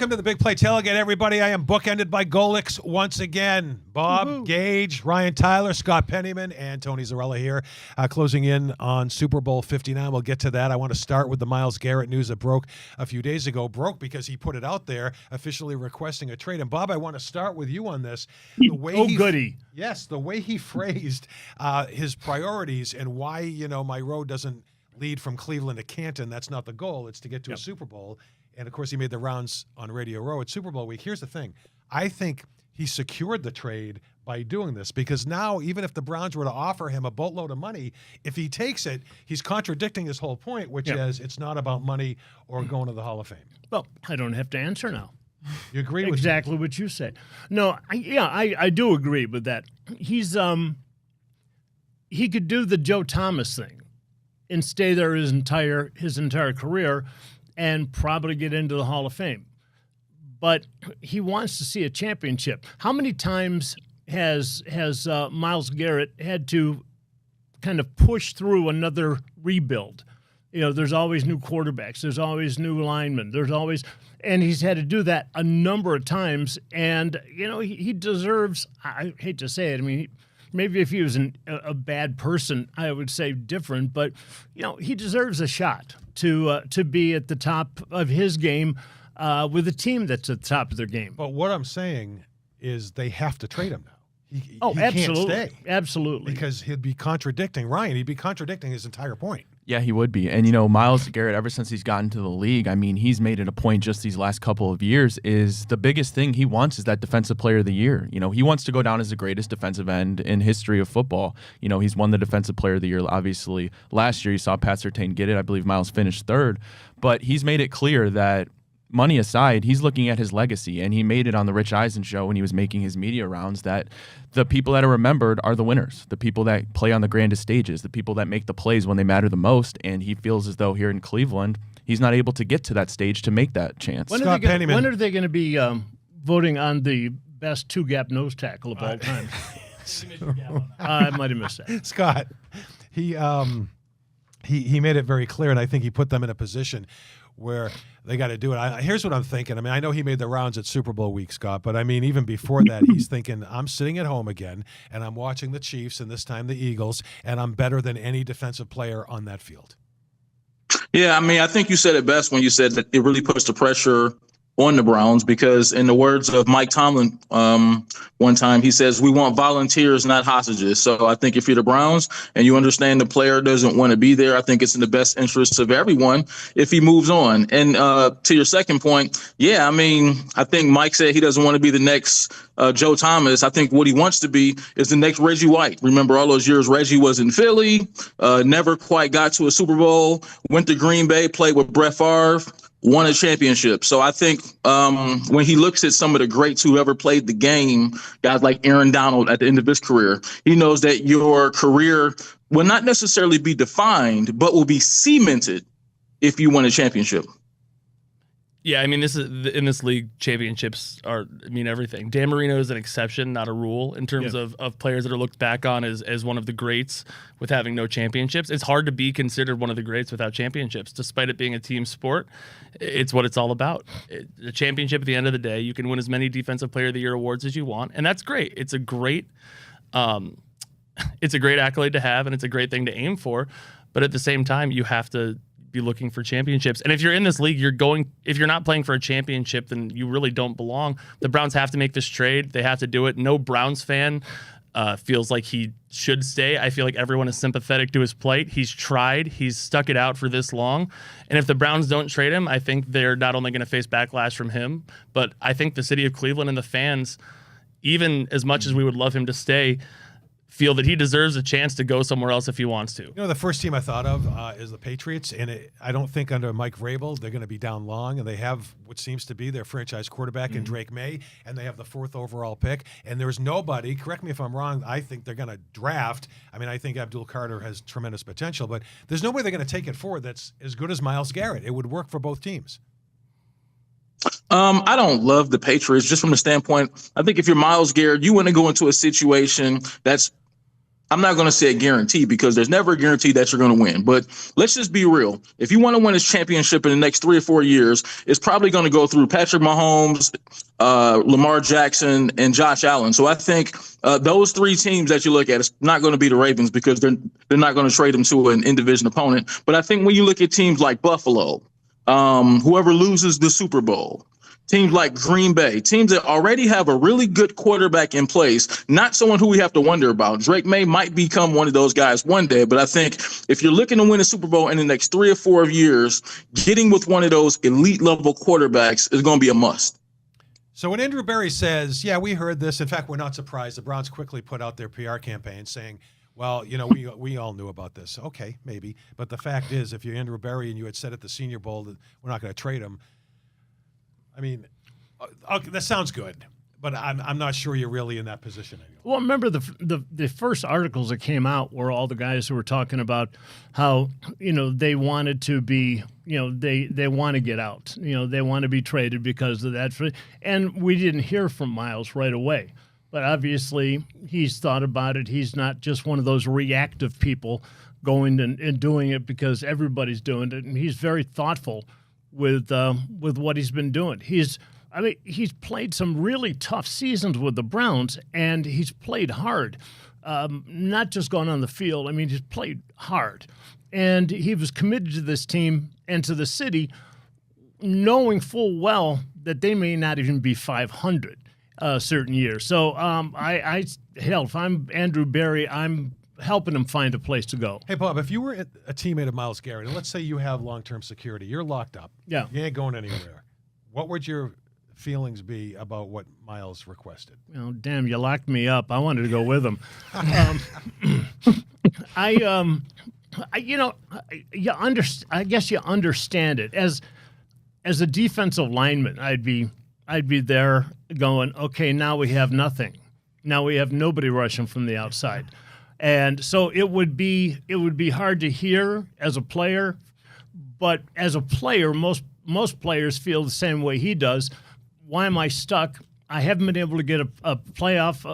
Welcome to the Big Play Tailgate, everybody. I am bookended by LIX once again. Bob, Gage, Ryan Tyler, Scott Pennyman, and Tony Zarella here, closing in on Super Bowl 59. We'll get to that. I want to start with the Myles Garrett news that broke a few days ago. Broke because he put it out there, officially requesting a trade. And, Bob, I want to start with you on this. The way goody. Yes, the way he phrased his priorities and why, my road doesn't lead from Cleveland to Canton. That's not the goal. It's to get to a Super Bowl. And, of course, he made the rounds on Radio Row at Super Bowl week. Here's the thing. I think he secured the trade by doing this because now, even if the Browns were to offer him a boatload of money, if he takes it, he's contradicting his whole point, which is it's not about money or going to the Hall of Fame. Well, I don't have to answer now. You agree with exactly what you said? No, I do agree with that. He's he could do the Joe Thomas thing and stay there his entire career and probably get into the Hall of Fame. But he wants to see a championship. How many times has Myles Garrett had to kind of push through another rebuild? There's always new quarterbacks. There's always new linemen. And he's had to do that a number of times. And, he deserves, I hate to say it, I mean, maybe if he was a bad person, I would say different. But, he deserves a shot to be at the top of his game with a team that's at the top of their game. But what I'm saying is they have to trade him now. He absolutely. Can't stay. Absolutely. Because he'd be contradicting Ryan. He'd be contradicting his entire point. Yeah, he would be. And, Myles Garrett, ever since he's gotten to the league, I mean, he's made it a point just these last couple of years is the biggest thing he wants is that Defensive Player of the Year. He wants to go down as the greatest defensive end in history of football. He's won the Defensive Player of the Year, obviously. Last year, you saw Pat Surtain get it. I believe Myles finished third. But he's made it clear that, money aside, he's looking at his legacy, and he made it on the Rich Eisen show when he was making his media rounds that the people that are remembered are the winners, the people that play on the grandest stages, the people that make the plays when they matter the most, and he feels as though here in Cleveland, he's not able to get to that stage to make that chance. When are they going to be voting on the best two-gap nose tackle of all time? I might have missed that. Scott, he made it very clear, and I think he put them in a position where they got to do it. Here's what I'm thinking. I mean, I know he made the rounds at Super Bowl week, Scott, but I mean, even before that, he's thinking, I'm sitting at home again, and I'm watching the Chiefs, and this time the Eagles, and I'm better than any defensive player on that field. Yeah, I mean, I think you said it best when you said that it really puts the pressure on the Browns because in the words of Mike Tomlin one time, he says, we want volunteers, not hostages. So I think if you're the Browns and you understand the player doesn't want to be there, I think it's in the best interest of everyone if he moves on. And to your second point, yeah, I mean, I think Mike said he doesn't want to be the next Joe Thomas. I think what he wants to be is the next Reggie White. Remember all those years Reggie was in Philly, never quite got to a Super Bowl, went to Green Bay, played with Brett Favre, won a championship. So I think when he looks at some of the greats who ever played the game, guys like Aaron Donald at the end of his career, he knows that your career will not necessarily be defined, but will be cemented if you win a championship. Yeah, I mean, in this league, championships mean everything. Dan Marino is an exception, not a rule, in terms of players that are looked back on as one of the greats with having no championships. It's hard to be considered one of the greats without championships, despite it being a team sport. It's what it's all about. The championship at the end of the day, you can win as many Defensive Player of the Year awards as you want, and that's great. It's a great accolade to have, and it's a great thing to aim for. But at the same time, you have to be looking for championships. And if you're in this league, if you're not playing for a championship, then you really don't belong. The Browns have to make this trade. They have to do it. No Browns fan feels like he should stay. I feel like everyone is sympathetic to his plight. He's tried. He's stuck it out for this long. And if the Browns don't trade him, I think they're not only going to face backlash from him, but I think the city of Cleveland and the fans, even as much as we would love him to stay, feel that he deserves a chance to go somewhere else if he wants to. The first team I thought of is the Patriots, and I don't think under Mike Vrabel they're going to be down long, and they have what seems to be their franchise quarterback in Drake May, and they have the 4th overall pick, and there's nobody, correct me if I'm wrong, I think they're going to draft. I mean, I think Abdul Carter has tremendous potential, but there's no way they're going to take it forward that's as good as Myles Garrett. It would work for both teams. I don't love the Patriots just from the standpoint, I think if you're Myles Garrett, you want to go into a situation that's I'm not going to say a guarantee because there's never a guarantee that you're going to win. But let's just be real. If you want to win this championship in the next 3 or 4 years, it's probably going to go through Patrick Mahomes, Lamar Jackson, and Josh Allen. So I think those 3 teams that you look at, it's not going to be the Ravens because they're not going to trade them to an in-division opponent. But I think when you look at teams like Buffalo, whoever loses the Super Bowl, teams like Green Bay, teams that already have a really good quarterback in place, not someone who we have to wonder about. Drake May might become one of those guys one day, but I think if you're looking to win a Super Bowl in the next 3 or 4 years, getting with one of those elite level quarterbacks is going to be a must. So when Andrew Berry says, yeah, we heard this. In fact, we're not surprised. The Browns quickly put out their PR campaign saying, well, we all knew about this. Okay, maybe. But the fact is, if you're Andrew Berry and you had said at the Senior Bowl that we're not going to trade him, I mean, okay, that sounds good, but I'm not sure you're really in that position anymore. Well, remember the first articles that came out were all the guys who were talking about how they wanted to be they want to get out, they want to be traded because of that, and we didn't hear from Myles right away. But obviously, he's thought about it. He's not just one of those reactive people going and doing it because everybody's doing it, and he's very thoughtful with what he's been doing. He's played some really tough seasons with the Browns, and he's played hard, not just going on the field. I mean, he's played hard, and he was committed to this team and to the city, knowing full well that they may not even be 500 certain years. So if I'm Andrew Berry, I'm helping him find a place to go. Hey, Bob, if you were a teammate of Myles Garrett, and let's say you have long-term security, you're locked up. Yeah. You ain't going anywhere. What would your feelings be about what Myles requested? Well, damn, you locked me up. I wanted to go with him. I guess you understand it. As a defensive lineman, I'd be there going, okay, now we have nothing. Now we have nobody rushing from the outside. And so it would be hard to hear as a player, but as a player, most players feel the same way he does. Why am I stuck? I haven't been able to get a playoff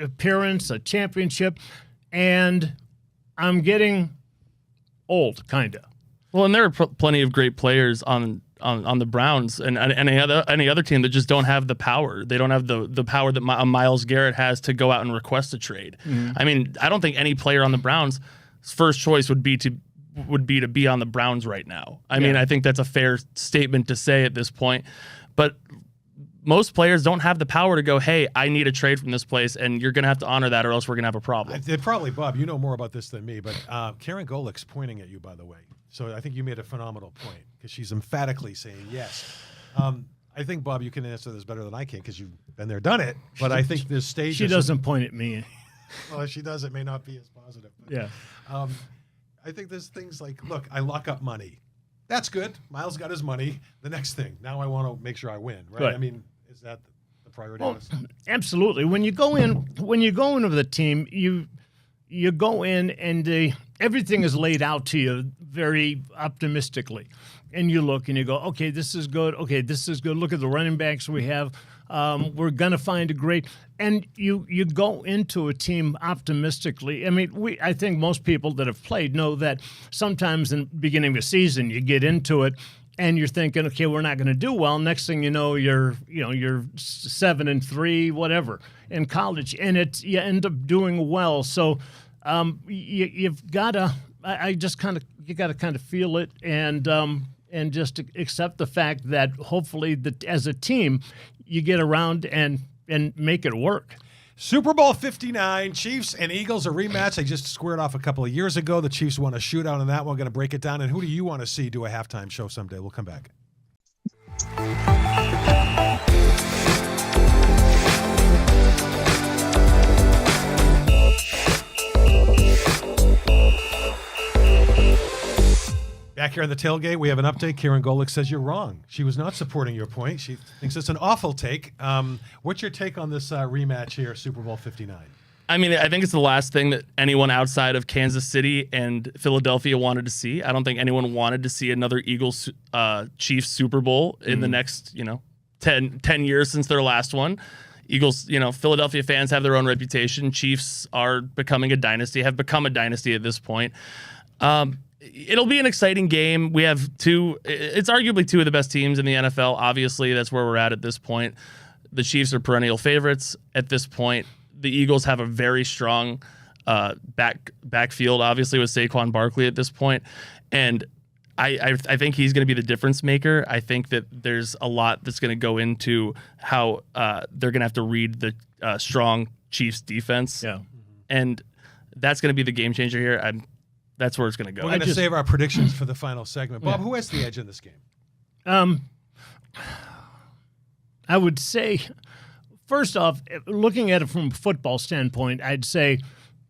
appearance, a championship, and I'm getting old, kind of. Well, and there are plenty of great players on the Browns and any other team that just don't have the power. They don't have the power that Myles Garrett has to go out and request a trade. Mm-hmm. I mean, I don't think any player on the Browns' first choice would be to be on the Browns right now. I mean, I think that's a fair statement to say at this point. But most players don't have the power to go, hey, I need a trade from this place, and you're going to have to honor that or else we're going to have a problem. Probably, Bob, you know more about this than me, but Karen Golick's pointing at you, by the way. So I think you made a phenomenal point because she's emphatically saying yes. I think, Bob, you can answer this better than I can because you've been there, done it. But I think this stage... She doesn't point at me. Well, if she does, it may not be as positive. But, yeah. I think there's things like, look, I lock up money. That's good. Myles got his money. The next thing, now I want to make sure I win, right? I mean, is that the priority? Well, absolutely. When you go in with a team, you go in and everything is laid out to you very optimistically, and you look and you go, okay, this is good. Okay, this is good. Look at the running backs we have. We're gonna find a great. And you go into a team optimistically. I mean, I think most people that have played know that sometimes in the beginning of a season you get into it and you're thinking, okay, we're not going to do well. Next thing you know, you're 7-3, whatever, in college, and you end up doing well. So you've got to. You got to kind of feel it and just accept the fact that hopefully as a team you get around and make it work. Super Bowl 59, Chiefs and Eagles, a rematch. They just squared off a couple of years ago. The Chiefs won a shootout on that one. Going to break it down. And who do you want to see do a halftime show someday? We'll come back. Back here on the tailgate, we have an update. Karen Golick says you're wrong. She was not supporting your point. She thinks it's an awful take. What's your take on this rematch here, Super Bowl 59? I mean, I think it's the last thing that anyone outside of Kansas City and Philadelphia wanted to see. I don't think anyone wanted to see another Eagles-Chiefs Super Bowl in the next, 10 years since their last one. Eagles, Philadelphia fans have their own reputation. Chiefs are becoming a dynasty, have become a dynasty at this point. It'll be an exciting game. We have it's arguably two of the best teams in the NFL. Obviously, that's where we're at this point. The Chiefs are perennial favorites at this point. The Eagles have a very strong backfield, obviously, with Saquon Barkley at this point. And I think he's going to be the difference maker. I think that there's a lot that's going to go into how they're going to have to read the strong Chiefs defense. Yeah. And that's going to be the game changer here. That's where it's going to go. We're going to save our predictions for the final segment. Bob, who has the edge in this game? I would say, first off, looking at it from a football standpoint, I'd say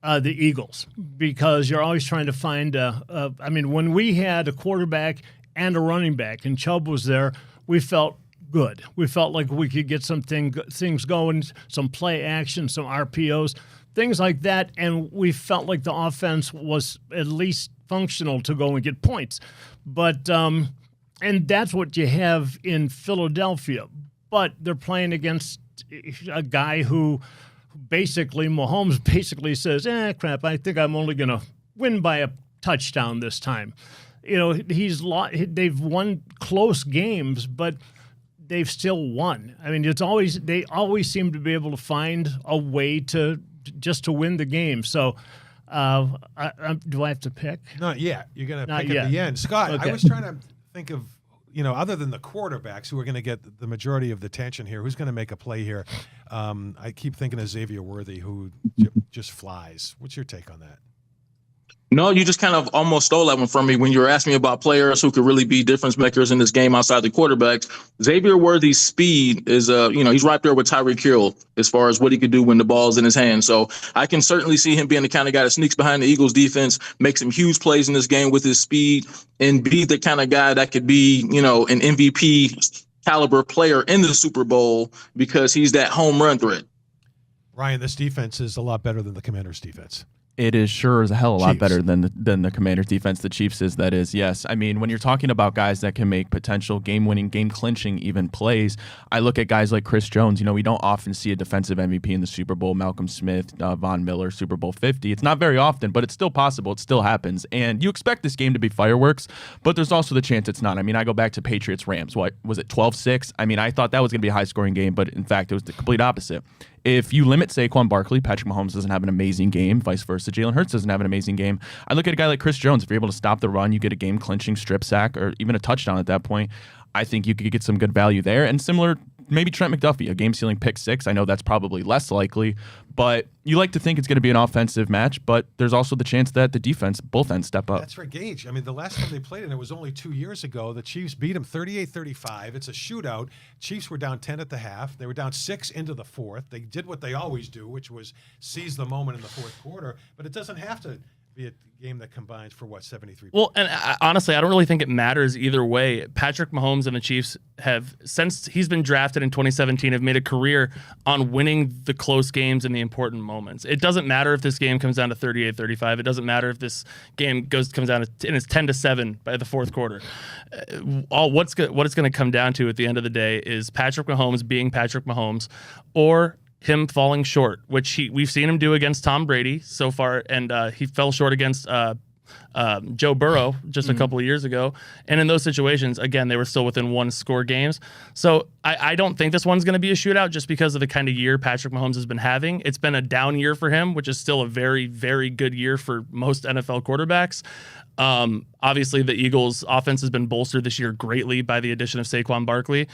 the Eagles, because you're always trying to find when we had a quarterback and a running back and Chubb was there, we felt good. We felt like we could get things going, some play action, some RPOs, things like that, and we felt like the offense was at least functional to go and get points. But and that's what you have in Philadelphia. But they're playing against a guy who Mahomes basically says, crap, I think I'm only going to win by a touchdown this time. They've won close games, but they've still won. I mean, they always seem to be able to find a way to win the game. So do I have to pick? Not yet. You're going to Not pick yet. at the end. Scott, Okay. I was trying to think of, other than the quarterbacks who are going to get the majority of the attention here, who's going to make a play here? I keep thinking of Xavier Worthy, who just flies. What's your take on that? No, you just kind of almost stole that one from me when you were asking me about players who could really be difference makers in this game outside the quarterbacks. Xavier Worthy's speed is, he's right there with Tyreek Hill as far as what he could do when the ball's in his hand. So I can certainly see him being the kind of guy that sneaks behind the Eagles defense, makes some huge plays in this game with his speed, and be the kind of guy that could be, an MVP caliber player in the Super Bowl because he's that home run threat. Ryan, this defense is a lot better than the Commanders' defense. It is sure as a hell a lot Chiefs. better than the Commanders' defense. The Chiefs is, that is, yes. I mean, when you're talking about guys that can make potential game-winning, game-clinching even plays, I look at guys like Chris Jones. We don't often see a defensive MVP in the Super Bowl. Malcolm Smith, Von Miller, Super Bowl 50. It's not very often, but it's still possible. It still happens. And you expect this game to be fireworks, but there's also the chance it's not. I mean, I go back to Patriots-Rams. What was it, 12-6? I mean, I thought that was going to be a high-scoring game, but in fact, it was the complete opposite. If you limit Saquon Barkley, Patrick Mahomes doesn't have an amazing game. Vice versa, Jalen Hurts doesn't have an amazing game. I look at a guy like Chris Jones. If you're able to stop the run, you get a game-clinching strip sack or even a touchdown at that point. I think you could get some good value there. And similar, maybe Trent McDuffie, a game-sealing pick six. I know that's probably less likely, but you like to think it's going to be an offensive match, but there's also the chance that the defense, both ends, step up. That's for Gage. I mean, the last time they played, and it was only 2 years ago, the Chiefs beat them 38-35. It's a shootout. Chiefs were down 10 at the half. They were down 6 into the fourth. They did what they always do, which was seize the moment in the fourth quarter, but it doesn't have to be a game that combines for, 73 Well, and honestly, I don't really think it matters either way. Patrick Mahomes and the Chiefs have, since he's been drafted in 2017, have made a career on winning the close games and the important moments. It doesn't matter if this game comes down to 38-35. It doesn't matter if this game comes down to and it's 10-7 by the fourth quarter. What it's going to come down to at the end of the day is Patrick Mahomes being Patrick Mahomes, or him falling short, which we've seen him do against Tom Brady so far, and he fell short against Joe Burrow just a couple of years ago. And in those situations, again, they were still within one score games. So I don't think this one's going to be a shootout just because of the kind of year Patrick Mahomes has been having. It's been a down year for him, which is still a very, very good year for most NFL quarterbacks. Obviously, the Eagles' offense has been bolstered this year greatly by the addition of Saquon Barkley.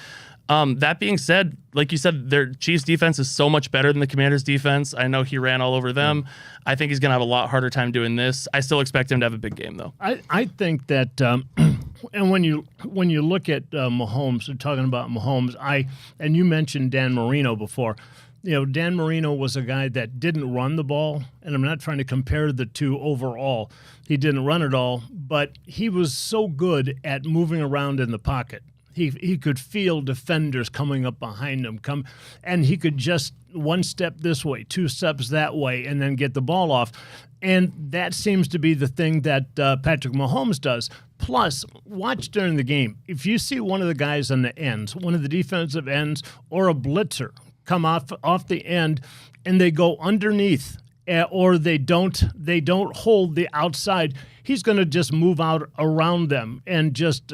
That being said, like you said, their Chiefs defense is so much better than the Commanders defense. I know he ran all over them. I think he's going to have a lot harder time doing this. I still expect him to have a big game, though. I think that, and when you look at Mahomes, we're talking about Mahomes, and you mentioned Dan Marino before. Dan Marino was a guy that didn't run the ball, and I'm not trying to compare the two overall. He didn't run it all, but he was so good at moving around in the pocket. He could feel defenders coming up behind him, and he could just one step this way, 2 steps that way, and then get the ball off. And that seems to be the thing that Patrick Mahomes does. Plus, watch during the game. If you see one of the guys on the ends, one of the defensive ends, or a blitzer come off the end, and they go underneath, or they don't hold the outside, he's going to just move out around them and just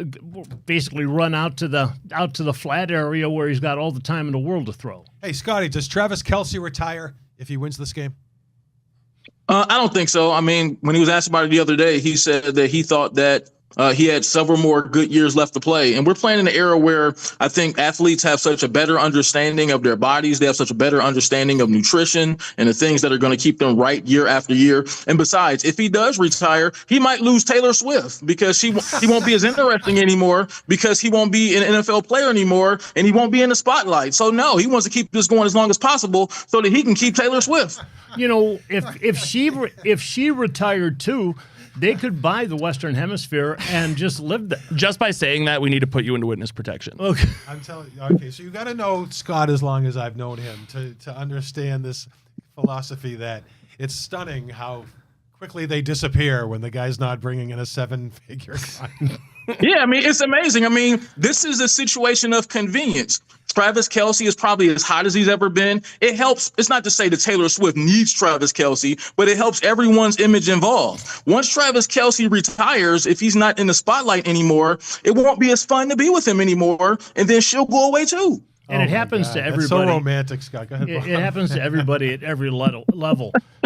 basically run out to the flat area where he's got all the time in the world to throw. Hey, Scotty, does Travis Kelce retire if he wins this game? I don't think so. I mean, when he was asked about it the other day, he said that he thought that he had several more good years left to play. And we're playing in an era where I think athletes have such a better understanding of their bodies. They have such a better understanding of nutrition and the things that are going to keep them right year after year. And besides, if he does retire, he might lose Taylor Swift because he won't be as interesting anymore, because he won't be an NFL player anymore, and he won't be in the spotlight. So no, he wants to keep this going as long as possible so that he can keep Taylor Swift. You know, if she retired too, they could buy the Western Hemisphere and just live there. Just by saying that, we need to put you into witness protection. Okay. I'm telling you. Okay, so you got to know Scott as long as I've known him to understand this philosophy that it's stunning how quickly they disappear when the guy's not bringing in a 7-figure client. Yeah, I mean, it's amazing. I mean, this is a situation of convenience. Travis Kelce is probably as hot as he's ever been. It helps. It's not to say that Taylor Swift needs Travis Kelce, but it helps everyone's image involved. Once Travis Kelce retires, if he's not in the spotlight anymore, it won't be as fun to be with him anymore, and then she'll go away too. And it happens to everybody. That's so romantic, Scott. Go ahead. It happens to everybody at every level.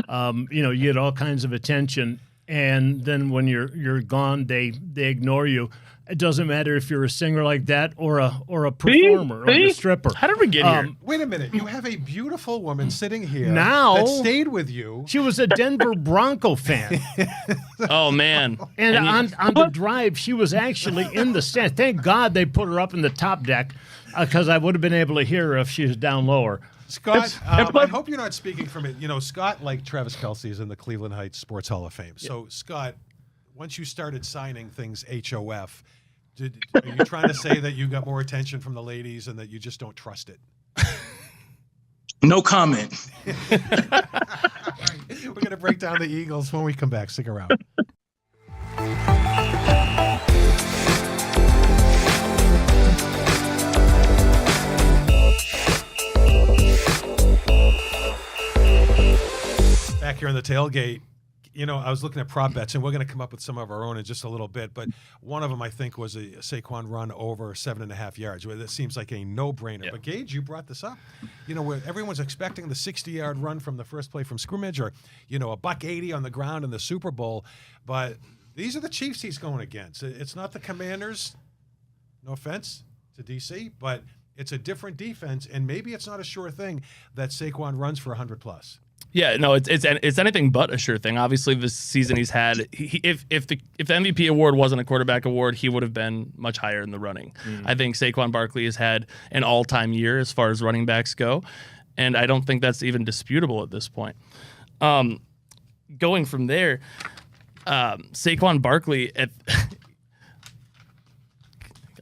You know, you get all kinds of attention, and then when you're gone, they ignore you. It doesn't matter if you're a singer like that or a performer or a stripper. How did we get here? Wait a minute. You have a beautiful woman sitting here now that stayed with you. She was a Denver Bronco fan. Oh, man. And on the drive, she was actually in the stand. Thank God they put her up in the top deck, because I would have been able to hear her if she was down lower. Scott, I hope you're not speaking from it. You know, Scott, like Travis Kelce, is in the Cleveland Heights Sports Hall of Fame. So, Scott, once you started signing things HOF, are you trying to say that you got more attention from the ladies and that you just don't trust it? No comment. All right. We're going to break down the Eagles when we come back. Stick around. Back here on the tailgate, you know, I was looking at prop bets, and we're going to come up with some of our own in just a little bit. But one of them, I think, was a Saquon run over 7.5 yards. That seems like a no-brainer. Yeah. But Gage, you brought this up. You know, where everyone's expecting the 60-yard run from the first play from scrimmage, or you know, a $180 on the ground in the Super Bowl. But these are the Chiefs he's going against. It's not the Commanders. No offense to DC, but it's a different defense, and maybe it's not a sure thing that Saquon runs for 100+. Yeah, no, it's anything but a sure thing. Obviously, this season he's had, if the MVP award wasn't a quarterback award, he would have been much higher in the running. I think Saquon Barkley has had an all-time year as far as running backs go, and I don't think that's even disputable at this point. Going from there, Saquon Barkley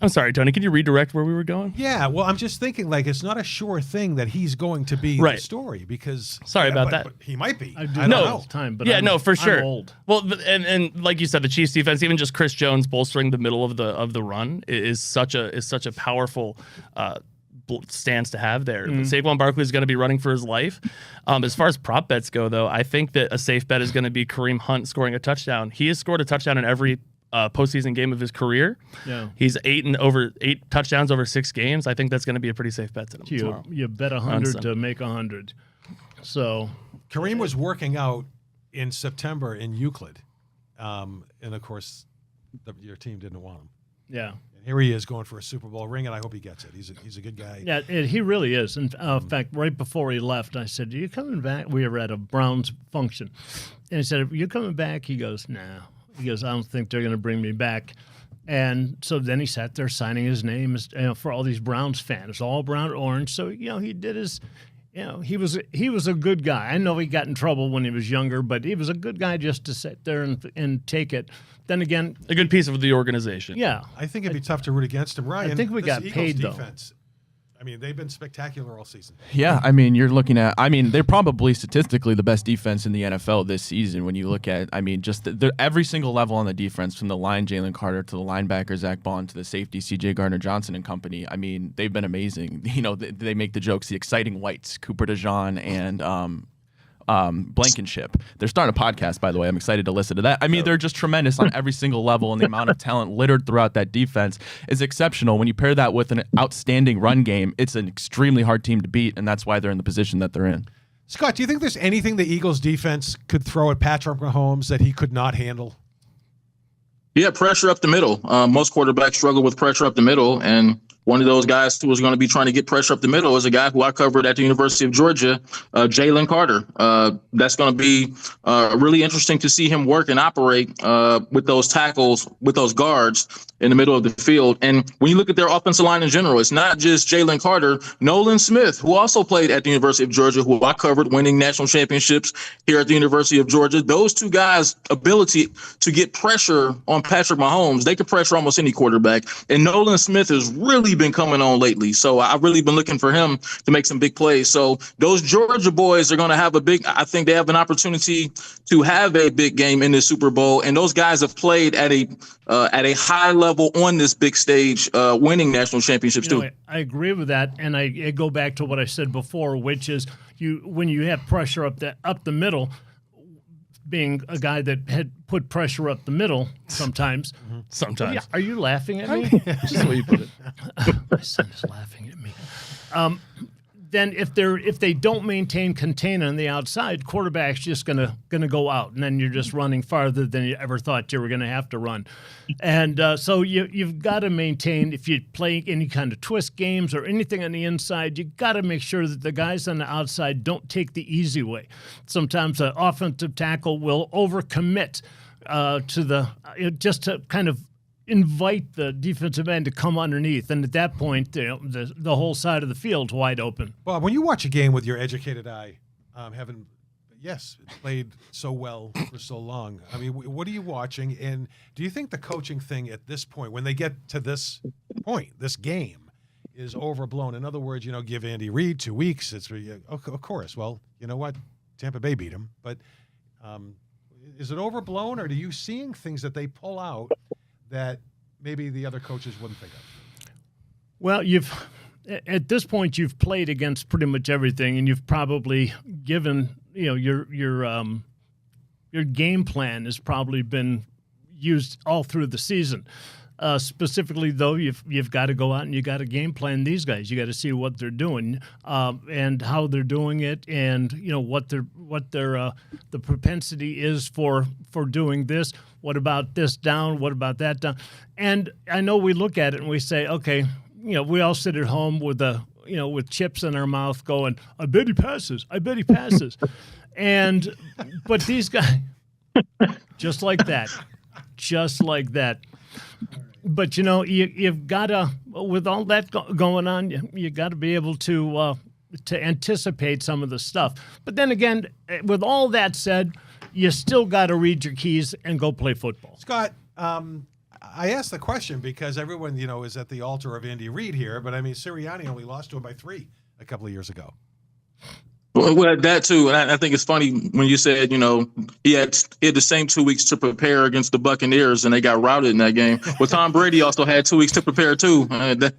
I'm sorry, Tony. Can you redirect where we were going? Yeah, well, I'm just thinking, like, it's not a sure thing that he's going to be the story, because sorry about that. But he might be. I do don't know know. it's time, but yeah, no, for sure. I'm old. Well, and like you said, the Chiefs defense, even just Chris Jones bolstering the middle of the run is such a powerful stance to have there. Saquon Barkley is going to be running for his life. As far as prop bets go, though, I think that a safe bet is going to be Kareem Hunt scoring a touchdown. He has scored a touchdown in every postseason game of his career. Yeah. He's 8 touchdowns over 6 games. I think that's going to to be a pretty safe bet tomorrow. You bet 100 to make 100. So Kareem was working out in September in Euclid, and of course, your team didn't want him. yeah. And here he is going for a Super Bowl ring, and I hope he gets it. He's a good guy. Yeah, he really is. In fact, right before he left, I said, "Are you coming back?" We were at a Browns function, and he said, "Are you coming back?" He goes, "No." He goes, "I don't think they're going to bring me back." And so then he sat there signing his name for all these Browns fans, all brown and orange. So, you know, he did his, you know, he was a good guy. I know he got in trouble when he was younger, but he was a good guy just to sit there and take it. Then again, A good piece of the organization. yeah. I think it'd be tough to root against him. Ryan, I think we this got Eagles paid, though. defense, I mean, they've been spectacular all season. Yeah, I mean, you're looking at, I mean, they're probably statistically the best defense in the NFL this season when you look at, I mean, just every single level on the defense, from the line, Jalen Carter, to the linebacker, Zach Bond, to the safety, C.J. Gardner-Johnson and company. I mean, they've been amazing. You know, they make the jokes, the exciting whites, Cooper DeJean and Blankenship. They're starting a podcast, by the way. I'm excited to listen to that. I mean, they're just tremendous on every single level, and the amount of talent littered throughout that defense is exceptional. When you pair that with an outstanding run game, it's an extremely hard team to beat, and that's why they're in the position that they're in. Scott, do you think there's anything the Eagles defense could throw at Patrick Mahomes that he could not handle? Yeah, pressure up the middle. Most quarterbacks struggle with pressure up the middle, and one of those guys who was going to be trying to get pressure up the middle is a guy who I covered at the University of Georgia, Jalen Carter. That's going to be really interesting to see him work and operate with those tackles, with those guards in the middle of the field. And when you look at their offensive line in general, it's not just Jalen Carter. Nolan Smith, who also played at the University of Georgia, who I covered, winning national championships here at the University of Georgia. Those two guys' ability to get pressure on Patrick Mahomes, they can pressure almost any quarterback. And Nolan Smith has really been coming on lately. So I've really been looking for him to make some big plays. So those Georgia boys are going to have I think they have an opportunity to have a big game in the Super Bowl. And those guys have played at a high level on this big stage, winning national championships too. I agree with that. And I go back to what I said before, which is when you have pressure up the middle, being a guy that had put pressure up the middle sometimes. Sometimes. Yeah, are you laughing at me? Just the way you put it. My son is laughing at me. Then if they don't maintain contain on the outside, quarterback's just gonna go out, and then you're just running farther than you ever thought you were gonna have to run. And so you've got to maintain, if you play any kind of twist games or anything on the inside, you got to make sure that the guys on the outside don't take the easy way. Sometimes an offensive tackle will overcommit just to kind of invite the defensive end to come underneath, and at that point, the whole side of the field's wide open. Well, when you watch a game with your educated eye, having played so well for so long, I mean, what are you watching? And do you think the coaching thing at this point, when they get to this point, this game, is overblown? In other words, give Andy Reid 2 weeks. It's of course. Well, you know what? Tampa Bay beat him, but is it overblown, or are you seeing things that they pull out that maybe the other coaches wouldn't think of? Well, at this point you've played against pretty much everything, and you've probably given your game plan has probably been used all through the season. Specifically, though, you've got to go out and you got to game plan these guys. You got to see what they're doing and how they're doing it, and what their the propensity is for doing this. What about this down? What about that down? And I know we look at it and we say, okay, we all sit at home with with chips in our mouth, going, I bet he passes. I bet he passes. But these guys, just like that. But you've got to, with all that going on, you got to be able to anticipate some of the stuff. But then again, with all that said, you still got to read your keys and go play football. Scott, I asked the question because everyone is at the altar of Andy Reid here, but I mean Sirianni only lost to him by 3 a couple of years ago. Well, that too, and I think it's funny when you said, he had the same 2 weeks to prepare against the Buccaneers, and they got routed in that game. Well, Tom Brady also had 2 weeks to prepare too. When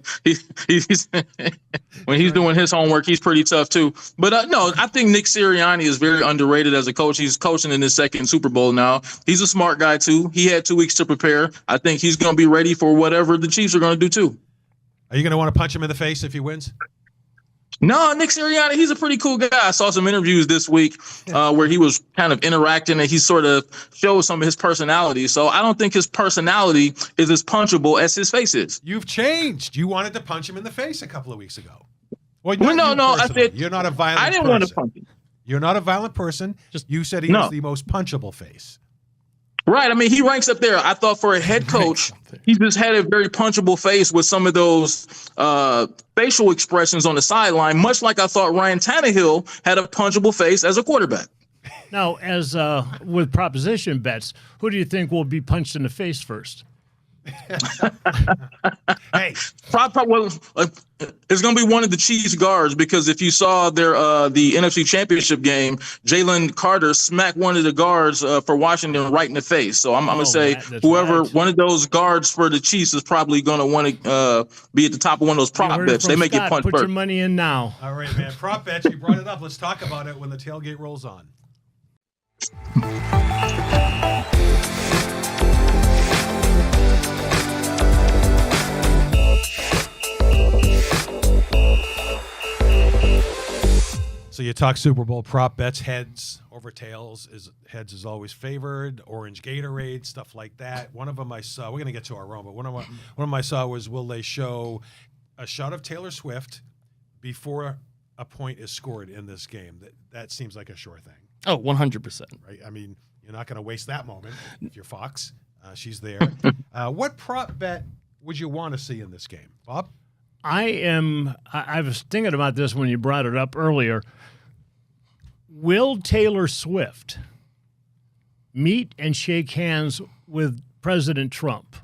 he's doing his homework, he's pretty tough too. But no, I think Nick Sirianni is very underrated as a coach. He's coaching in his second Super Bowl now. He's a smart guy too. He had 2 weeks to prepare. I think he's going to be ready for whatever the Chiefs are going to do too. Are you going to want to punch him in the face if he wins? No, Nick Sirianni, he's a pretty cool guy. I saw some interviews this week where he was kind of interacting and he sort of showed some of his personality. So I don't think his personality is as punchable as his face is. You've changed. You wanted to punch him in the face a couple of weeks ago. Well, no. I said you're not a violent person. I didn't want to punch him. You're not a violent person. You said he has the most punchable face. Right. I mean, he ranks up there. I thought for a head coach, he just had a very punchable face with some of those facial expressions on the sideline, much like I thought Ryan Tannehill had a punchable face as a quarterback. Now, as with proposition bets, who do you think will be punched in the face first? Hey, Well, it's going to be one of the Chiefs guards because if you saw their the NFC Championship game, Jalen Carter smacked one of the guards for Washington right in the face. So I'm going to say that's whoever right. one of those guards for the Chiefs is probably going to want to be at the top of one of those You prop heard it bets. from They make it Scott. punch Put first. your money in now. all right, man. Prop bets. You brought it up. Let's talk about it when the tailgate rolls on. So you talk Super Bowl prop bets, heads over tails. Heads is always favored. Orange Gatorade, stuff like that. One of them I saw. We're gonna get to our own, but one of them I saw was, will they show a shot of Taylor Swift before a point is scored in this game? That seems like a sure thing, Oh, 100%. right? I mean, you're not gonna waste that moment if you're Fox. She's there. What prop bet would you want to see in this game, Bob? I was thinking about this when you brought it up earlier. Will Taylor Swift meet and shake hands with President Trump?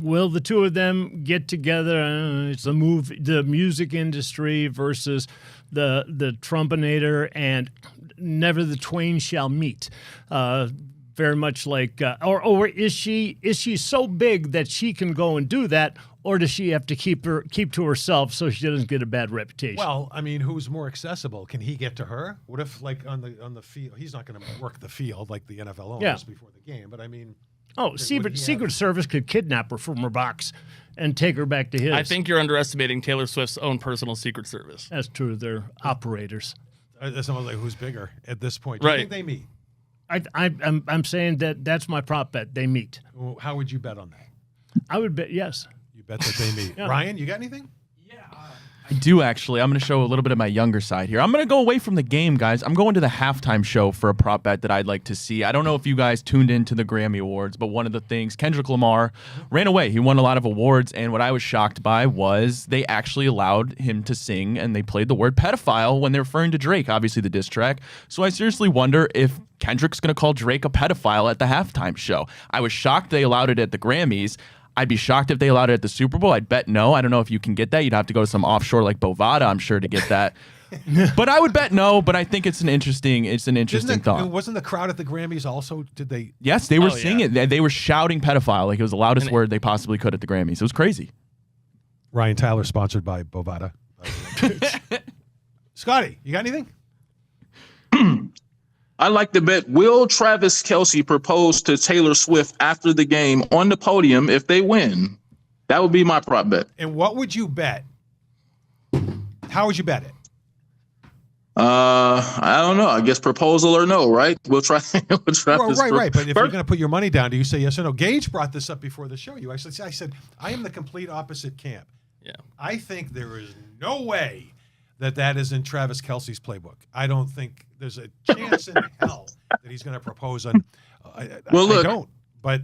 Will the two of them get together? It's the music industry versus the Trumpinator, and never the twain shall meet. Very much like, or is she so big that she can go and do that, or does she have to keep to herself so she doesn't get a bad reputation? Well, I mean, who's more accessible? Can he get to her? What if, like, on the field, he's not going to work the field like the NFL owners before the game? But I mean, Secret Service could kidnap her from her box and take her back to his. I think you're underestimating Taylor Swift's own personal Secret Service. That's true. They're operators. someone's like, who's bigger at this point? Do you think they meet? I'm saying that's my prop bet. They meet. Well, how would you bet on that? I would bet yes. You bet that they meet. Yeah. Ryan, you got anything? I do actually. I'm going to show a little bit of my younger side here. I'm going to go away from the game, guys. I'm going to the halftime show for a prop bet that I'd like to see. I don't know if you guys tuned into the Grammy Awards, but one of the things, Kendrick Lamar ran away. He won a lot of awards, and what I was shocked by was they actually allowed him to sing, and they played the word pedophile when they're referring to Drake, obviously the diss track. So I seriously wonder if Kendrick's going to call Drake a pedophile at the halftime show. I was shocked they allowed it at the Grammys. I'd be shocked if they allowed it at the Super Bowl. I'd bet no. I don't know if you can get that. You'd have to go to some offshore like Bovada, I'm sure, to get that. But I would bet no. But I think it's an interesting thought. Wasn't the crowd at the Grammys also? Did they? Yes, they were singing it. They were shouting pedophile like it was the loudest word they possibly could at the Grammys. It was crazy. Ryan Tyler, sponsored by Bovada. Scotty, you got anything? I like to bet, will Travis Kelce propose to Taylor Swift after the game on the podium if they win? That would be my prop bet. And what would you bet? How would you bet it? I don't know. I guess proposal or no, right? We'll try. Right. But if you're going to put your money down, do you say yes or no? Gage brought this up before the show. I said, I am the complete opposite camp. Yeah. I think there is no way that is in Travis Kelce's playbook. I don't think there's a chance in hell that he's going to propose on. I don't. But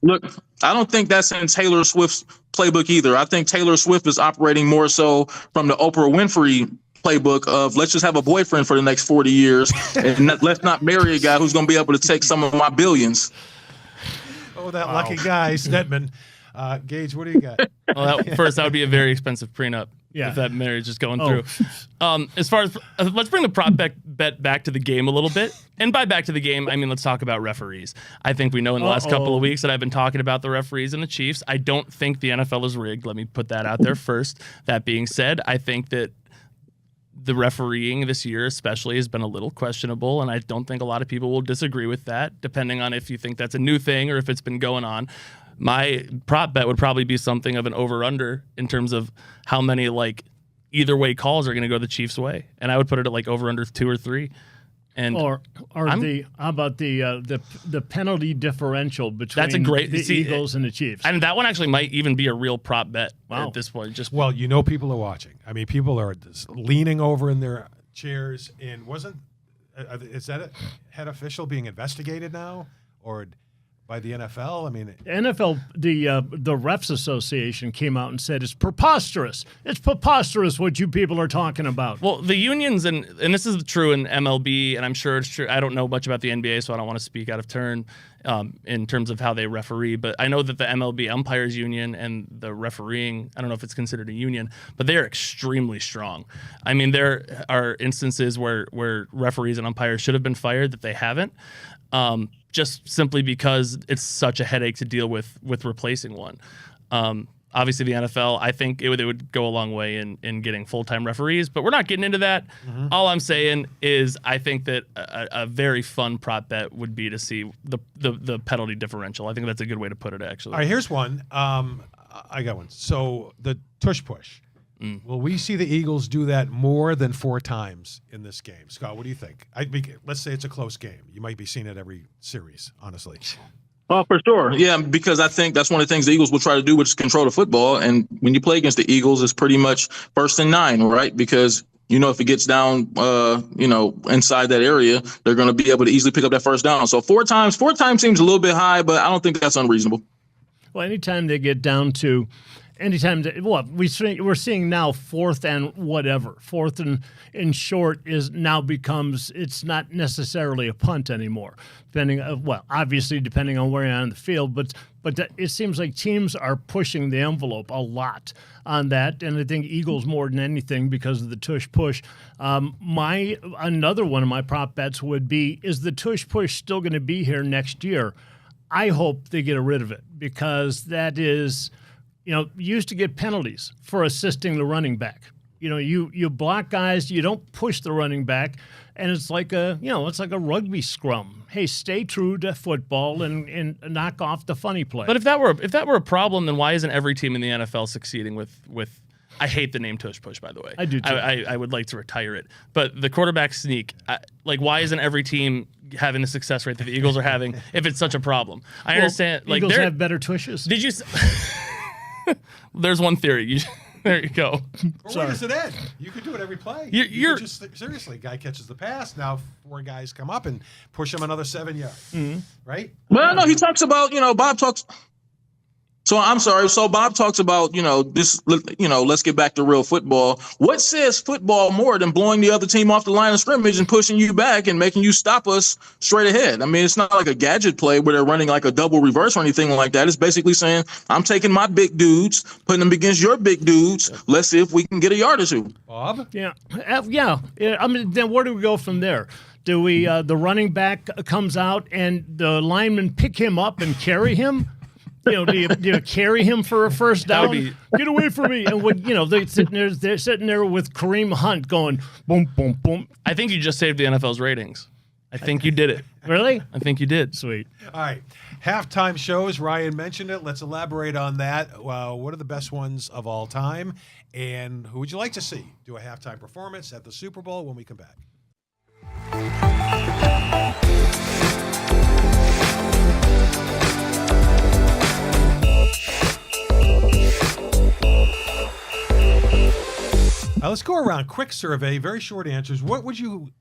look, I don't think that's in Taylor Swift's playbook either. I think Taylor Swift is operating more so from the Oprah Winfrey playbook of let's just have a boyfriend for the next 40 years and let's not marry a guy who's going to be able to take some of my billions. Oh, that lucky guy, Stedman. Gage, what do you got? Well, that would be a very expensive prenup. Yeah. If that marriage is going through. As far as let's bring the prop bet back to the game a little bit. And by back to the game, I mean, let's talk about referees. I think we know in the last couple of weeks that I've been talking about the referees and the Chiefs. I don't think the NFL is rigged. Let me put that out there first. That being said, I think that the refereeing this year especially has been a little questionable, and I don't think a lot of people will disagree with that, depending on if you think that's a new thing or if it's been going on. My prop bet would probably be something of an over-under in terms of how many either way calls are going to go the Chiefs' way, and I would put it at over-under 2 or 3. And how about the penalty differential between the Eagles and the Chiefs? And that one actually might even be a real prop bet at this point. Well, people are watching. I mean, people are just leaning over in their chairs. And is that a head official being investigated now, or? by the NFL? I mean, NFL, the Refs Association came out and said it's preposterous. It's preposterous what you people are talking about. Well, the unions, and this is true in MLB, and I'm sure it's true. I don't know much about the NBA, so I don't want to speak out of turn in terms of how they referee. But I know that the MLB umpires union and the refereeing, I don't know if it's considered a union, but they are extremely strong. I mean, there are instances where referees and umpires should have been fired that they haven't. Just simply because it's such a headache to deal with replacing one. Obviously, the NFL, I think it would go a long way in getting full-time referees, but we're not getting into that. Mm-hmm. All I'm saying is I think that a very fun prop bet would be to see the penalty differential. I think that's a good way to put it, actually. All right, here's one. I got one. So the tush push. Will we see the Eagles do that more than 4 times in this game? Scott, what do you think? Let's say it's a close game. You might be seeing it every series, honestly. Oh, for sure. Yeah, because I think that's one of the things the Eagles will try to do, which is control the football. And when you play against the Eagles, it's pretty much 1st and 9, right? Because, if it gets down, inside that area, they're going to be able to easily pick up that first down. So 4 times seems a little bit high, but I don't think that's unreasonable. Well, anytime they get down to we're seeing now 4th and whatever. 4th and short becomes it's not necessarily a punt anymore. Obviously depending on where you're on the field, but it seems like teams are pushing the envelope a lot on that, and I think Eagles more than anything because of the tush push. Another one of my prop bets would be: is the tush push still going to be here next year? I hope they get rid of it because that is. You used to get penalties for assisting the running back. You block guys, you don't push the running back, and it's like a rugby scrum. Hey, stay true to football and knock off the funny play. But if that were a problem, then why isn't every team in the NFL succeeding with I hate the name tush push, by the way. I do too. I would like to retire it. But the quarterback sneak, why isn't every team having the success rate that the Eagles are having if it's such a problem? I understand. Eagles have better tushes. Did you? There's one theory. There you go. Or where does it end? You could do it every play. You're just seriously, guy catches the pass. Now 4 guys come up and push him another 7 yards. Mm-hmm. Right? Well, no, he talks about, Bob talks. So I'm sorry. So Bob talks about, this, let's get back to real football. What says football more than blowing the other team off the line of scrimmage and pushing you back and making you stop us straight ahead? I mean, it's not like a gadget play where they're running like a double reverse or anything like that. It's basically saying, I'm taking my big dudes, putting them against your big dudes. Let's see if we can get a yard or 2. Bob? Yeah. I mean, then where do we go from there? Do we, the running back comes out and the linemen pick him up and carry him? Do you carry him for a first down? Get away from me! And they're sitting there with Kareem Hunt going boom, boom, boom. I think you just saved the NFL's ratings. I think you did it. Really? I think you did. Sweet. All right. Halftime shows. Ryan mentioned it. Let's elaborate on that. What are the best ones of all time? And who would you like to see do a halftime performance at the Super Bowl when we come back? Let's go around. Quick survey, very short answers. What do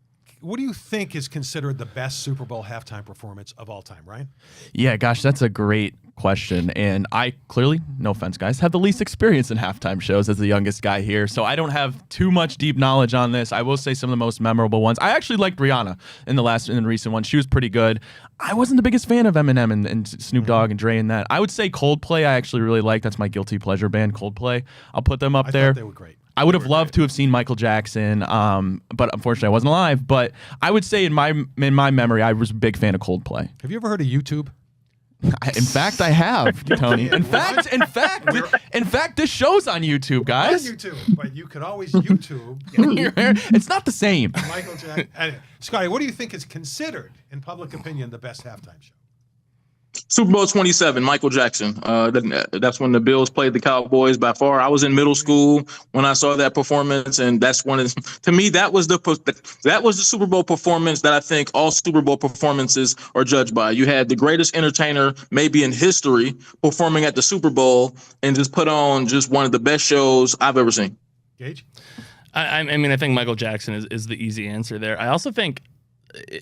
you think is considered the best Super Bowl halftime performance of all time, Ryan? Yeah, gosh, that's a great question. And I clearly, no offense, guys, have the least experience in halftime shows as the youngest guy here. So I don't have too much deep knowledge on this. I will say some of the most memorable ones. I actually liked Rihanna in the recent one. She was pretty good. I wasn't the biggest fan of Eminem and Snoop Dogg and Dre and that. I would say Coldplay I actually really like. That's my guilty pleasure band, Coldplay. I'll put them up there. I thought they were great. I would have loved to have seen Michael Jackson, but unfortunately I wasn't alive. But I would say in my memory, I was a big fan of Coldplay. Have you ever heard of YouTube? In fact, I have, Tony. In fact, this show's on YouTube, guys. On YouTube, but you could always YouTube. It's not the same. Michael Jackson. Scotty, what do you think is considered, in public opinion, the best halftime show? Super Bowl 27, Michael Jackson. That's when the Bills played the Cowboys by far. I was in middle school when I saw that performance, and that's to me, that was the Super Bowl performance that I think all Super Bowl performances are judged by. You had the greatest entertainer maybe in history performing at the Super Bowl and just put on just one of the best shows I've ever seen. Gage? I mean, I think Michael Jackson is the easy answer there. I also think,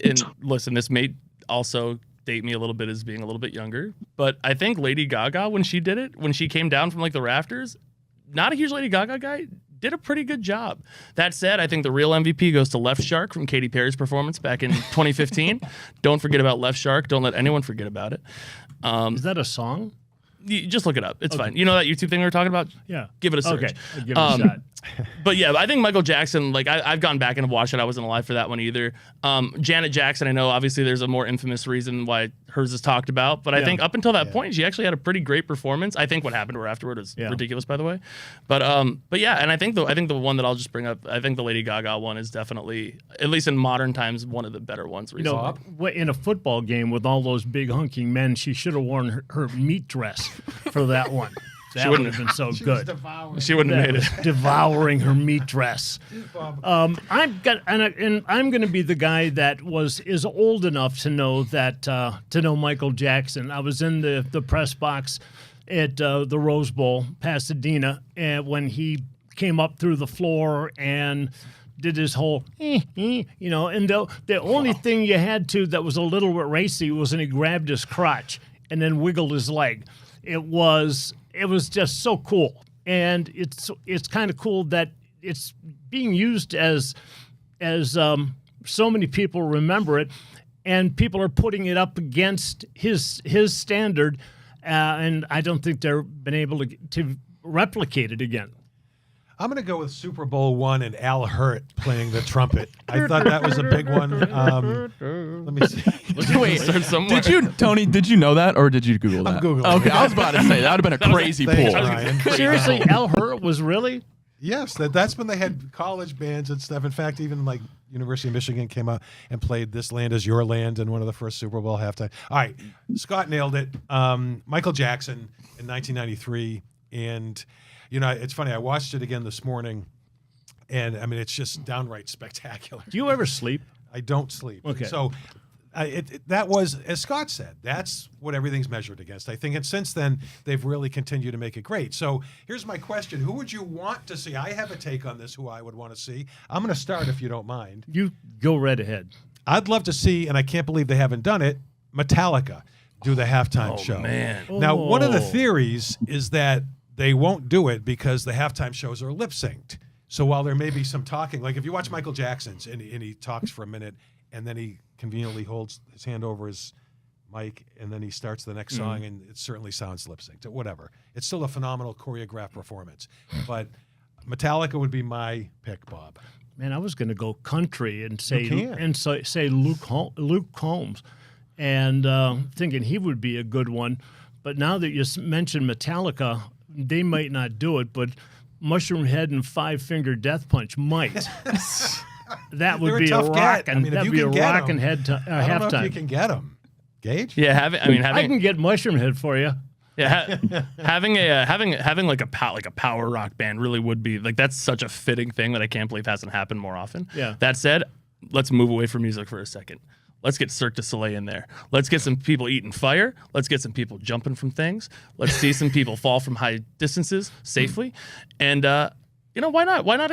and listen, this may also date me a little bit as being a little bit younger, but I think Lady Gaga, when she did it, when she came down from like the rafters, not a huge Lady Gaga guy, did a pretty good job. That said, I think the real MVP goes to Left Shark from Katy Perry's performance back in 2015. Don't forget about Left Shark. Don't let anyone forget about it. Is that a song? You just look it up. It's fine. You know that YouTube thing we were talking about? Yeah. Give it a search. Okay. I'll give it a shot. But yeah, I think Michael Jackson, like I've gone back and watched it. I wasn't alive for that one either. Janet Jackson, I know obviously there's a more infamous reason why hers is talked about, but I think up until that point, she actually had a pretty great performance. I think what happened to her afterward is ridiculous, by the way. But yeah, and I think the one that I'll just bring up, I think the Lady Gaga one is definitely, at least in modern times, one of the better ones. You know, in a football game with all those big hunking men, she should have worn her meat dress for that one. That would have been so good. She wouldn't have made it. Devouring her meat dress. I'm going to be the guy that is old enough to know Michael Jackson. I was in the press box at the Rose Bowl, Pasadena, and when he came up through the floor and did his whole, and the only thing you had to that was a little bit racy was when he grabbed his crotch and then wiggled his leg. It was just so cool, and it's kind of cool that it's being used as so many people remember it, and people are putting it up against his standard, and I don't think they've been able to replicate it again. I'm going to go with Super Bowl I and Al Hurt playing the trumpet. I thought that was a big one. Let me see. Wait, did you know that or did you Google that? I'm Googling. Okay, I was about to say, that would have been a crazy pull. Ryan. Seriously, Al Hurt was really? Yes, that's when they had college bands and stuff. In fact, even like University of Michigan came out and played "This Land Is Your Land" in one of the first Super Bowl halftime. All right, Scott nailed it. Michael Jackson in 1993, and it's funny. I watched it again this morning, and I mean, it's just downright spectacular. Do you ever sleep? I don't sleep. Okay. So that was, as Scott said, that's what everything's measured against, I think. And since then, they've really continued to make it great. So here's my question. Who would you want to see? I have a take on this, who I would want to see. I'm going to start, if you don't mind. You go right ahead. I'd love to see, and I can't believe they haven't done it, Metallica do the halftime show. Man. Now, one of the theories is that they won't do it because the halftime shows are lip synced. So while there may be some talking, like if you watch Michael Jackson's and he talks for a minute and then he conveniently holds his hand over his mic and then he starts the next song and it certainly sounds lip synced. Whatever. It's still a phenomenal choreographed performance. But Metallica would be my pick, Bob. Man, I was going to go country and say Luke Combs, and thinking he would be a good one. But now that you mentioned Metallica, they might not do it, but Mushroom Head and Five Finger Death Punch might. That would be a rockin'. That'd be a rockin' head halftime. I don't know if you can get them, Gage. Yeah, I can get Mushroom Head for you. Yeah, having like a power rock band really would be like, that's such a fitting thing that I can't believe hasn't happened more often. Yeah. That said, let's move away from music for a second. Let's get Cirque du Soleil in there. Let's get some people eating fire. Let's get some people jumping from things. Let's see some people fall from high distances safely. And why not? Why not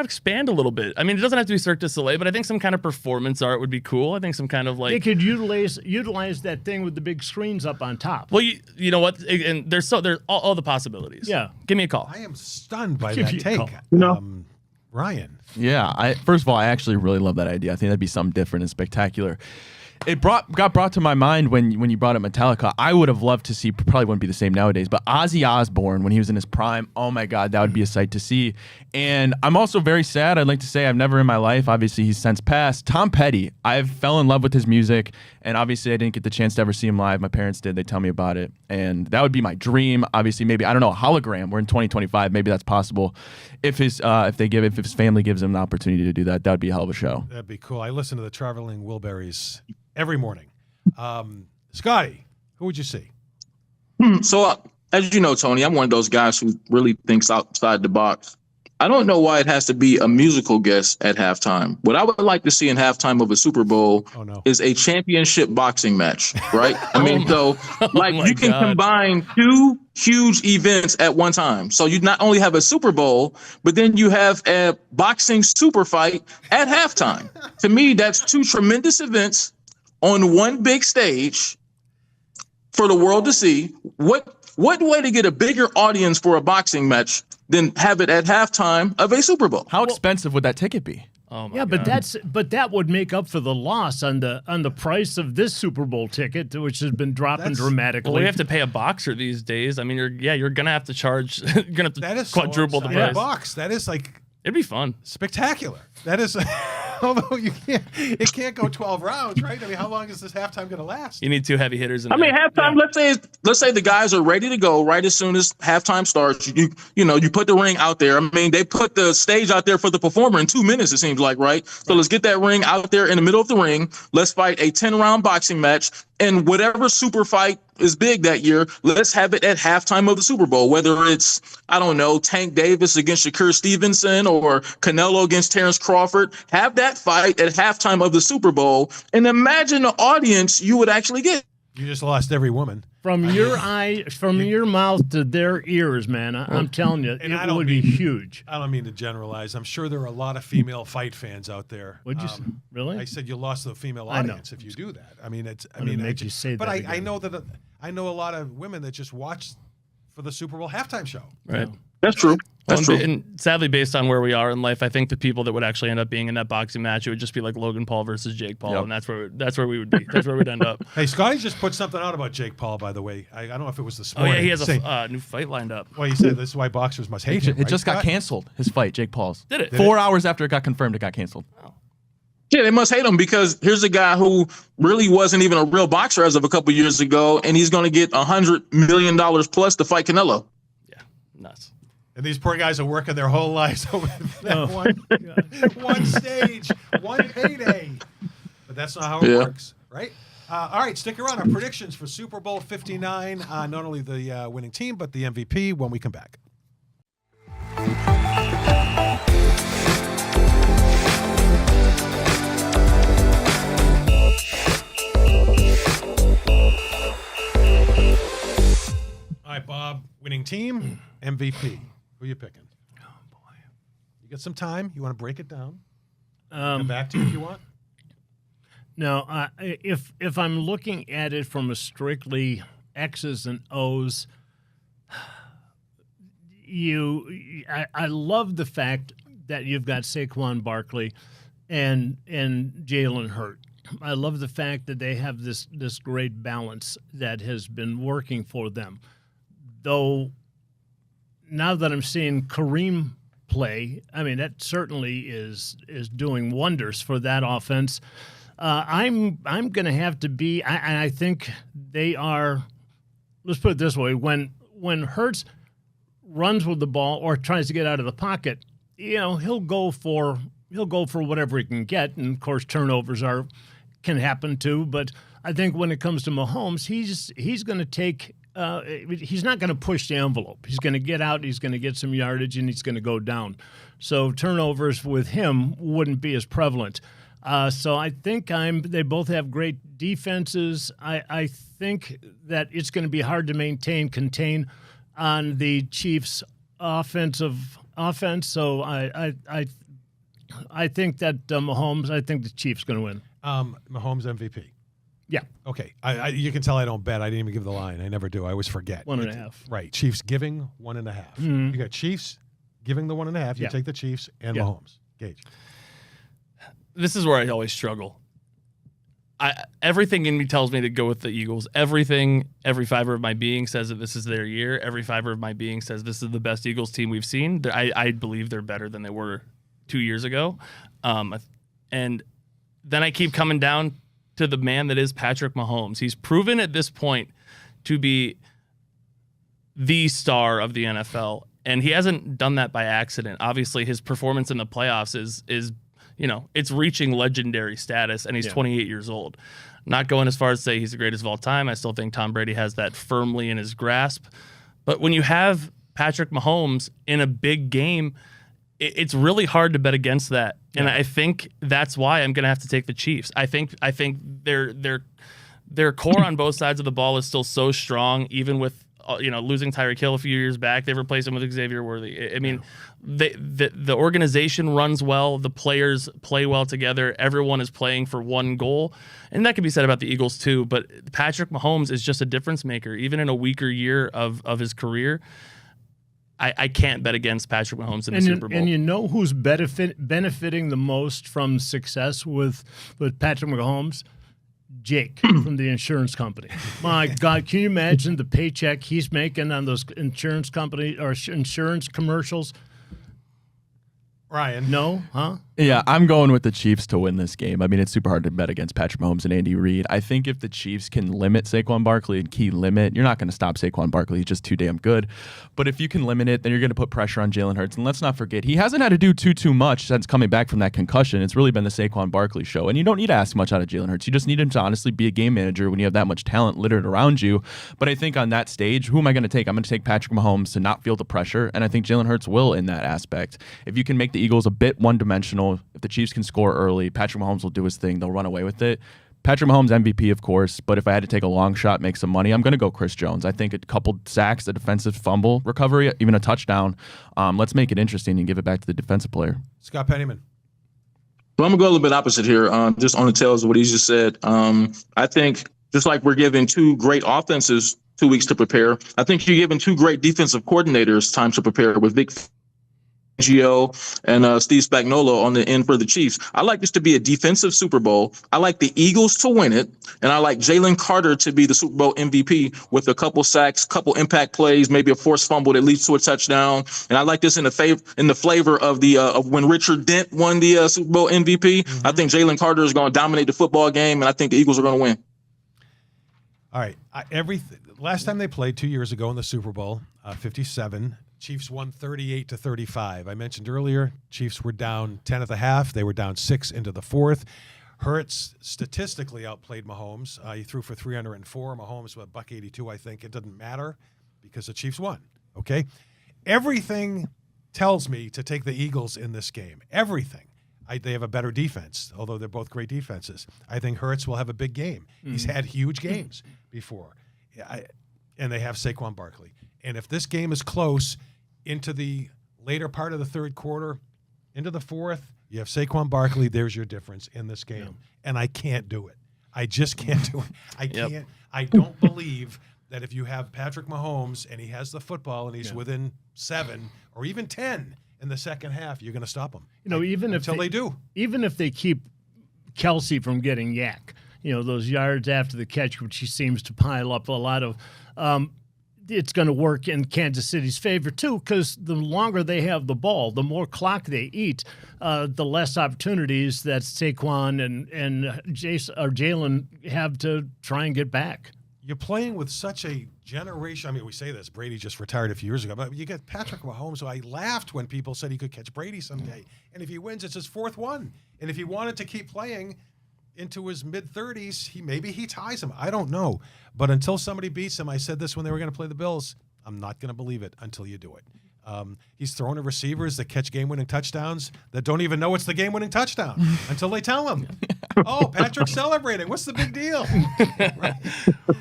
expand a little bit? I mean, it doesn't have to be Cirque du Soleil, but I think some kind of performance art would be cool. I think some kind of like they could utilize that thing with the big screens up on top. Well, you know what? And there's all the possibilities. Yeah, give me a call. I am stunned by that take. Ryan. Yeah, first of all, I actually really love that idea. I think that'd be something different and spectacular. It got brought to my mind when you brought up Metallica. I would have loved to see, probably wouldn't be the same nowadays, but Ozzy Osbourne when he was in his prime. Oh my God, that would be a sight to see. And I'm also very sad. I'd like to say I've never in my life, obviously he's since passed, Tom Petty. I fell in love with his music, and obviously I didn't get the chance to ever see him live. My parents did. They tell me about it, and that would be my dream. Obviously, maybe, I don't know, a hologram. We're in 2025. Maybe that's possible. If his family gives him the opportunity to do that, that would be a hell of a show. That'd be cool. I listen to the Traveling Wilburys every morning. Scotty, who would you see? So, as you know, Tony, I'm one of those guys who really thinks outside the box. I don't know why it has to be a musical guest at halftime. What I would like to see in halftime of a Super Bowl is a championship boxing match, right? I mean, you can combine two huge events at one time. So you not only have a Super Bowl, but then you have a boxing super fight at halftime. To me, that's two tremendous events on one big stage, for the world to see. What way to get a bigger audience for a boxing match than have it at halftime of a Super Bowl? How expensive would that ticket be? Oh my Yeah, God. but that would make up for the loss on the price of this Super Bowl ticket, which has been dropping dramatically. Well, we have to pay a boxer these days. I mean, you're gonna have to charge. You're gonna have to That is quadruple the so price. bucks. That is like It'd be fun. spectacular. That is, although it can't go 12 rounds, right? I mean, how long is this halftime going to last? You need 2 heavy hitters in I mean, there. halftime. Let's say the guys are ready to go right as soon as halftime starts. You put the ring out there. I mean, they put the stage out there for the performer in 2 minutes. It seems like, right? So let's get that ring out there in the middle of the ring. Let's fight a 10-round boxing match, and whatever super fight is big that year, let's have it at halftime of the Super Bowl. Whether it's, I don't know, Tank Davis against Shakur Stevenson or Canelo against Terrence Crawford, have that fight at halftime of the Super Bowl, and imagine the audience you would actually get. You just lost every woman. From your mouth to their ears, man. I'm telling you, And I it don't would be mean- huge. I don't mean to generalize. I'm sure there are a lot of female fight fans out there. Would you really? I said you lost the female I know. audience if you do that. I mean, it's. I I'm gonna mean, make you say but that I again. know that I know a lot of women that just watch for the Super Bowl halftime show. Right. That's true. That's true. And sadly, based on where we are in life, I think the people that would actually end up being in that boxing match, it would just be like Logan Paul versus Jake Paul, Yep. and that's where we would be. That's where we'd end up. Hey, Scotty just put something out about Jake Paul, by the way. I don't know if it was this Oh morning. yeah, he has Saying- a new fight lined up. well, he said this is why boxers must hate him. It right, just got Scott? canceled. His fight, Jake Paul's. Did it? 4 hours after it got confirmed, it got canceled. Yeah, they must hate him because here's a guy who really wasn't even a real boxer as of a couple years ago, and he's going to get $100 million plus to fight Canelo. Yeah, nuts. And these poor guys are working their whole lives over that Oh. one stage, one payday. But that's not how it works, right? All right, stick around. Our predictions for Super Bowl 59, not only the winning team, but the MVP when we come back. All right, Bob, winning team, MVP. Who you picking? Oh, boy. You got some time. You want to break it down? Come back to you if you want. No, if I'm looking at it from a strictly X's and O's, I love the fact that you've got Saquon Barkley and Jalen Hurts. I love the fact that they have this great balance that has been working for them. Though now that I'm seeing Kareem play, I mean that certainly is doing wonders for that offense. I'm going to have to be. I think they are. Let's put it this way: when Hurts runs with the ball or tries to get out of the pocket, he'll go for whatever he can get, and of course turnovers can happen too. But I think when it comes to Mahomes, he's going to take. He's not going to push the envelope. He's going to get out. He's going to get some yardage, and he's going to go down. So turnovers with him wouldn't be as prevalent. So I think they both have great defenses. I think that it's going to be hard to contain on the Chiefs' offense. So I think that Mahomes. I think the Chiefs going to win. Mahomes MVP. Yeah, Okay. You can tell I don't bet. I didn't even give the line. I never do. I always forget. 1.5. Right. Chiefs giving 1.5. You got Chiefs giving the 1.5. You Yeah. take the Chiefs and Yeah. Mahomes. Gage. This is where I always struggle. Everything in me tells me to go with the Eagles. Every fiber of my being says that this is their year. Every fiber of my being says this is the best Eagles team we've seen. I believe they're better than they were 2 years ago. And then I keep coming down to the man that is Patrick Mahomes. He's proven at this point to be the star of the NFL, and he hasn't done that by accident. Obviously, his performance in the playoffs is it's reaching legendary status, and he's 28 years old. Not going as far as to say he's the greatest of all time. I still think Tom Brady has that firmly in his grasp. But when you have Patrick Mahomes in a big game, it's really hard to bet against that. And I think that's why I'm going to have to take the Chiefs. I think their core on both sides of the ball is still so strong, even with losing Tyreek Hill a few years back, they replaced him with Xavier Worthy. I mean, the organization runs well, the players play well together, everyone is playing for one goal, and that can be said about the Eagles too. But Patrick Mahomes is just a difference maker, even in a weaker year of his career. I can't bet against Patrick Mahomes in the Super Bowl. And you know who's benefiting the most from success with Patrick Mahomes? Jake from the insurance company. My God, can you imagine the paycheck he's making on those insurance company or insurance commercials? Ryan. No? Huh? Yeah, I'm going with the Chiefs to win this game. I mean, it's super hard to bet against Patrick Mahomes and Andy Reid. I think if the Chiefs can limit Saquon Barkley and key limit, you're not going to stop Saquon Barkley. He's just too damn good. But if you can limit it, then you're going to put pressure on Jalen Hurts. And let's not forget, he hasn't had to do too much since coming back from that concussion. It's really been the Saquon Barkley show. And you don't need to ask much out of Jalen Hurts. You just need him to honestly be a game manager when you have that much talent littered around you. But I think on that stage, who am I going to take? I'm going to take Patrick Mahomes to not feel the pressure. And I think Jalen Hurts will in that aspect. If you can make the Eagles a bit one-dimensional, if the Chiefs can score early, Patrick Mahomes will do his thing. They'll run away with it. Patrick Mahomes MVP, of course, but if I had to take a long shot, make some money, I'm going to go Chris Jones. I think a couple sacks, a defensive fumble recovery, even a touchdown. Let's make it interesting and give it back to the defensive player. Scott Pennyman. Well, I'm going to go a little bit opposite here, just on the tails of what he just said. I think just like we're giving two great offenses 2 weeks to prepare, I think you're giving two great defensive coordinators time to prepare with Vic Gio and Steve Spagnuolo on the end for the Chiefs. I like this to be a defensive Super Bowl. I like the Eagles to win it, and I like Jalen Carter to be the Super Bowl MVP with a couple sacks, couple impact plays, maybe a forced fumble that leads to a touchdown. And I like this in the flavor of the of when Richard Dent won the Super Bowl MVP. Mm-hmm. I think Jalen Carter is going to dominate the football game, and I think the Eagles are going to win. All right, last time they played 2 years ago in the Super Bowl, 57. Chiefs won 38-35. I mentioned earlier, Chiefs were down 10 at the half. They were down 6 into the fourth. Hurts statistically outplayed Mahomes. He threw for 304. Mahomes with $182, I think. It doesn't matter because the Chiefs won, okay? Everything tells me to take the Eagles in this game. Everything. They have a better defense, although they're both great defenses. I think Hurts will have a big game. Mm-hmm. He's had huge games before. And they have Saquon Barkley. And if this game is close into the later part of the third quarter, into the fourth, you have Saquon Barkley. There's your difference in this game. Yeah. And I can't do it. I just can't do it. I can't. Yep. I don't believe that if you have Patrick Mahomes and he has the football and he's within 7 or even 10 in the second half, you're going to stop him. Even if they do. Even if they keep Kelsey from getting yak, those yards after the catch, which he seems to pile up a lot of, it's going to work in Kansas City's favor, too, because the longer they have the ball, the more clock they eat, the less opportunities that Saquon and Jalen have to try and get back. You're playing with such a generation. I mean, we say this. Brady just retired a few years ago. But you get Patrick Mahomes, who I laughed when people said he could catch Brady someday. And if he wins, it's his fourth one. And if he wanted to keep playing into his mid-30s, maybe he ties him. I don't know. But until somebody beats him, I said this when they were going to play the Bills, I'm not going to believe it until you do it. He's throwing to receivers that catch game-winning touchdowns that don't even know it's the game-winning touchdown until they tell him. Oh, Patrick's celebrating. What's the big deal? Right.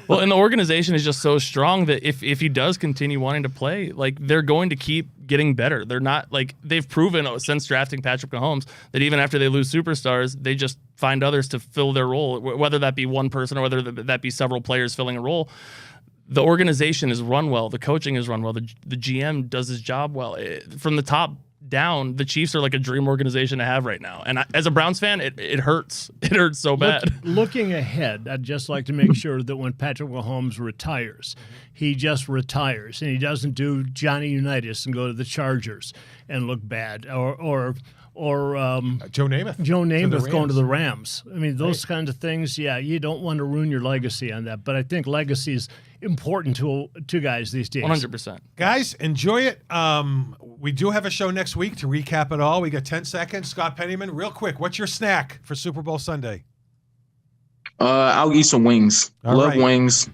Well, and the organization is just so strong that if he does continue wanting to play, they're going to keep getting better. They're not they've proven since drafting Patrick Mahomes that even after they lose superstars, they just find others to fill their role, whether that be one person or whether that be several players filling a role. The organization is run well. The coaching is run well. The GM does his job well. From the top down, the Chiefs are like a dream organization to have right now. And as a Browns fan, it hurts. It hurts so bad. Looking ahead, I'd just like to make sure that when Patrick Mahomes retires, he just retires and he doesn't do Johnny Unitas and go to the Chargers and look bad or Joe Namath. Joe Namath going to the Rams. I mean, those kinds of things, you don't want to ruin your legacy on that. But I think legacy is important to guys these days. 100%. Guys, enjoy it. We do have a show next week to recap it all. We got 10 seconds. Scott Pennyman, real quick, what's your snack for Super Bowl Sunday? I'll eat some wings. Love wings.